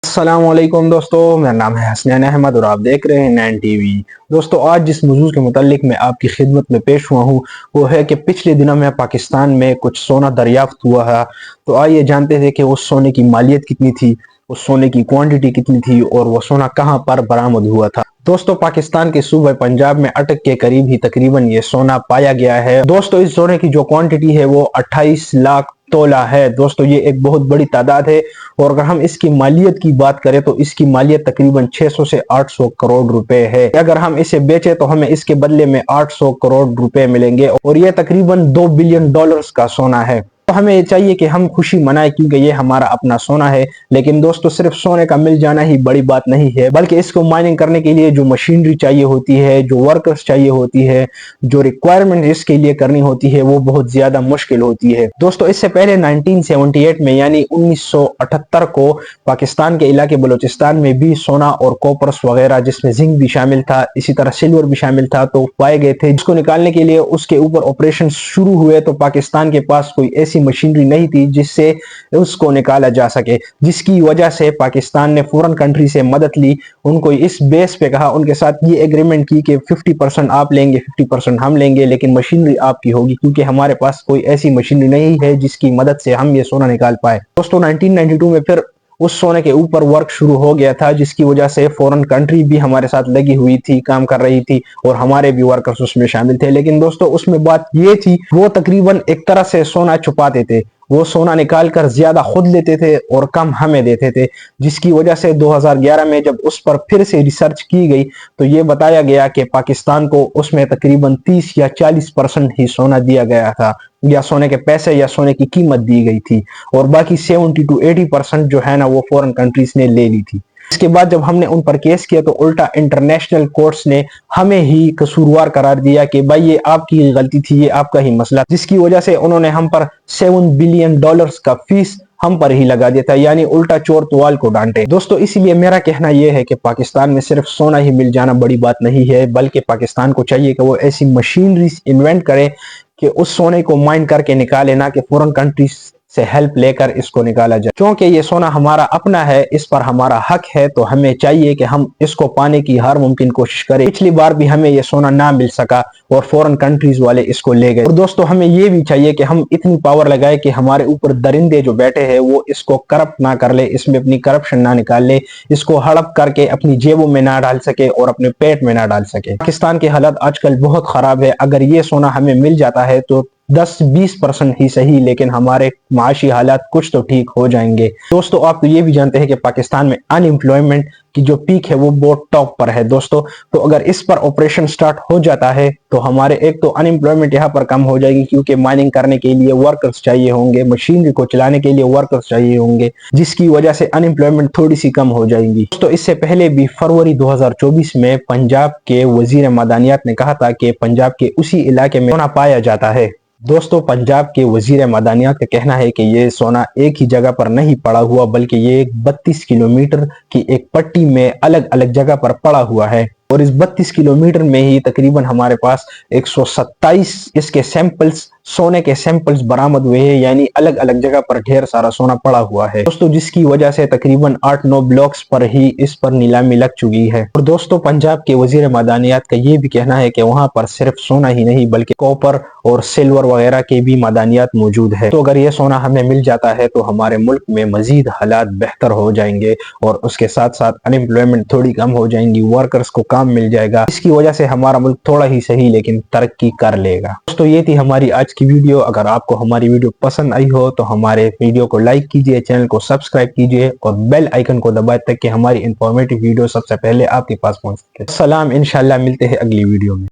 السلام علیکم دوستو، میرا نام ہے حسنین احمد اور آپ دیکھ رہے ہیں 9 ٹی وی۔ دوستو آج جس موضوع کے متعلق میں آپ کی خدمت میں پیش ہوا ہوں وہ ہے کہ پچھلے دنوں میں پاکستان میں کچھ سونا دریافت ہوا ہے۔ تو آئیے جانتے ہیں کہ اس سونے کی مالیت کتنی تھی، اس سونے کی کوانٹٹی کتنی تھی اور وہ سونا کہاں پر برآمد ہوا تھا۔ دوستو پاکستان کے صوبہ پنجاب میں اٹک کے قریب ہی تقریباً یہ سونا پایا گیا ہے۔ دوستو اس سونے کی جو کوانٹٹی ہے وہ 28 لاکھ تولہ ہے۔ دوستو یہ ایک بہت بڑی تعداد ہے، اور اگر ہم اس کی مالیت کی بات کریں تو اس کی مالیت تقریباً 600 سے 800 کروڑ روپے ہے۔ اگر ہم اسے بیچیں تو ہمیں اس کے بدلے میں 800 کروڑ روپے ملیں گے، اور یہ تقریباً $2 بلین کا سونا ہے۔ تو ہمیں چاہیے کہ ہم خوشی منائیں کیونکہ یہ ہمارا اپنا سونا ہے۔ لیکن دوستو صرف سونے کا مل جانا ہی بڑی بات نہیں ہے، بلکہ اس کو مائننگ کرنے کے لیے جو مشینری چاہیے ہوتی ہے، جو ورکرز چاہیے ہوتی ہے، جو ریکوائرمنٹ اس کے لیے کرنی ہوتی ہے، وہ بہت زیادہ مشکل ہوتی ہے۔ دوستو اس سے پہلے 1978 میں یعنی 1978 کو پاکستان کے علاقے بلوچستان میں بھی سونا اور کوپرس وغیرہ، جس میں زنک بھی شامل تھا، اسی طرح سلور بھی شامل تھا، تو پائے گئے تھے، جس کو نکالنے کے لیے اس کے اوپر آپریشن شروع ہوئے تو پاکستان کے پاس کوئی ایسی مشینری نہیں تھی جس سے اس کو نکالا جا سکے، جس کی وجہ سے پاکستان نے فورن کنٹری سے مدد لی، ان کو اس بیس پہ کہا، ان کے ساتھ یہ ایگریمنٹ کی کہ 50% آپ لیں گے 50% ہم لیں گے، لیکن مشینری آپ کی ہوگی، کیونکہ ہمارے پاس کوئی ایسی مشینری نہیں ہے جس کی مدد سے ہم یہ سونا نکال پائے۔ دوستو 1992 میں پھر اس سونے کے اوپر ورک شروع ہو گیا تھا، جس کی وجہ سے فورن کنٹری بھی ہمارے ساتھ لگی ہوئی تھی، کام کر رہی تھی، اور ہمارے بھی ورکرز اس میں شامل تھے۔ لیکن دوستو اس میں بات یہ تھی، وہ تقریباً ایک طرح سے سونا چھپاتے تھے، وہ سونا نکال کر زیادہ خود لیتے تھے اور کم ہمیں دیتے تھے، جس کی وجہ سے 2011 میں جب اس پر پھر سے ریسرچ کی گئی تو یہ بتایا گیا کہ پاکستان کو اس میں تقریباً 30 یا 40% ہی سونا دیا گیا تھا، یا سونے کے پیسے یا سونے کی قیمت دی گئی تھی، اور باقی 70 to 80% جو ہے نا وہ فورن کنٹریز نے لے لی تھی۔ اس کے بعد جب ہم نے ان پر کیس کیا تو الٹا انٹرنیشنل کورٹس نے ہمیں ہی قصوروار قرار دیا کہ بھائی یہ آپ کی غلطی تھی، یہ آپ کا ہی مسئلہ، جس کی وجہ سے انہوں نے ہم پر $7 بلین کا فیس ہم پر ہی لگا دیا تھا، یعنی الٹا چور توال کو ڈانٹے۔ دوستو اسی لیے میرا کہنا یہ ہے کہ پاکستان میں صرف سونا ہی مل جانا بڑی بات نہیں ہے، بلکہ پاکستان کو چاہیے کہ وہ ایسی مشینریز انوینٹ کرے کہ اس سونے کو مائن کر کے نکالے، نہ کہ فورن کنٹریز سے ہیلپ لے کر اس کو نکالا جائے۔ کیونکہ یہ سونا ہمارا اپنا ہے، اس پر ہمارا حق ہے، تو ہمیں چاہیے کہ ہم اس کو پانے کی ہر ممکن کوشش کریں۔ پچھلی بار بھی ہمیں یہ سونا نہ مل سکا اور فورن کنٹریز والے اس کو لے گئے، اور دوستو ہمیں یہ بھی چاہیے کہ ہم اتنی پاور لگائے کہ ہمارے اوپر درندے جو بیٹھے ہیں وہ اس کو کرپٹ نہ کر لے، اس میں اپنی کرپشن نہ نکال لے، اس کو ہڑپ کر کے اپنی جیبوں میں نہ ڈال سکے اور اپنے پیٹ میں نہ ڈال سکے۔ پاکستان کے حالات آج کل بہت خراب ہے، اگر یہ سونا ہمیں مل جاتا ہے تو 10-20% ہی صحیح، لیکن ہمارے معاشی حالات کچھ تو ٹھیک ہو جائیں گے۔ دوستو آپ تو یہ بھی جانتے ہیں کہ پاکستان میں ان ایمپلائمنٹ کی جو پیک ہے وہ بہت ٹاپ پر ہے دوستو، تو اگر اس پر آپریشن سٹارٹ ہو جاتا ہے تو ہمارے ایک تو ان ایمپلائمنٹ یہاں پر کم ہو جائے گی، کیونکہ مائننگ کرنے کے لیے ورکرز چاہیے ہوں گے، مشینری کو چلانے کے لیے ورکرز چاہیے ہوں گے، جس کی وجہ سے ان ایمپلائمنٹ تھوڑی سی کم ہو جائیں گی۔ دوستو اس سے پہلے بھی فروری 2024 میں پنجاب کے وزیر معدنیات نے کہا تھا کہ پنجاب کے اسی علاقے میں سونا پایا جاتا ہے۔ دوستو پنجاب کے وزیر معدنیات کا کہنا ہے کہ یہ سونا ایک ہی جگہ پر نہیں پڑا ہوا، بلکہ یہ 32 کلومیٹر کی ایک پٹی میں الگ الگ جگہ پر پڑا ہوا ہے، اور اس 32 کلومیٹر میں ہی تقریباً ہمارے پاس 127 اس کے سیمپلز، سونے کے سیمپلز برآمد ہوئے ہیں، یعنی الگ الگ جگہ پر ڈھیر سارا سونا پڑا ہوا ہے دوستو، جس کی وجہ سے تقریباً 8-9 بلاکس پر ہی اس پر نیلامی لگ چکی ہے۔ اور دوستو پنجاب کے وزیر معدنیات کا یہ بھی کہنا ہے کہ وہاں پر صرف سونا ہی نہیں بلکہ کوپر اور سلور وغیرہ کے بھی معدنیات موجود ہے، تو اگر یہ سونا ہمیں مل جاتا ہے تو ہمارے ملک میں مزید حالات بہتر ہو جائیں گے، اور اس کے ساتھ ساتھ ان ایمپلائمنٹ تھوڑی کم ہو جائیں گی، ورکرز کو کام مل جائے گا، اس کی وجہ سے ہمارا ملک تھوڑا ہی صحیح لیکن ترقی کر لے گا۔ دوستو یہ تھی ہماری آج کی ویڈیو، اگر آپ کو ہماری ویڈیو پسند آئی ہو تو ہمارے ویڈیو کو لائک کیجئے، چینل کو سبسکرائب کیجئے اور بیل آئیکن کو دبائیں تاکہ ہماری انفارمیٹیو ویڈیو سب سے پہلے آپ کے پاس پہنچ سکے۔ السلام، انشاءاللہ ملتے ہیں اگلی ویڈیو میں۔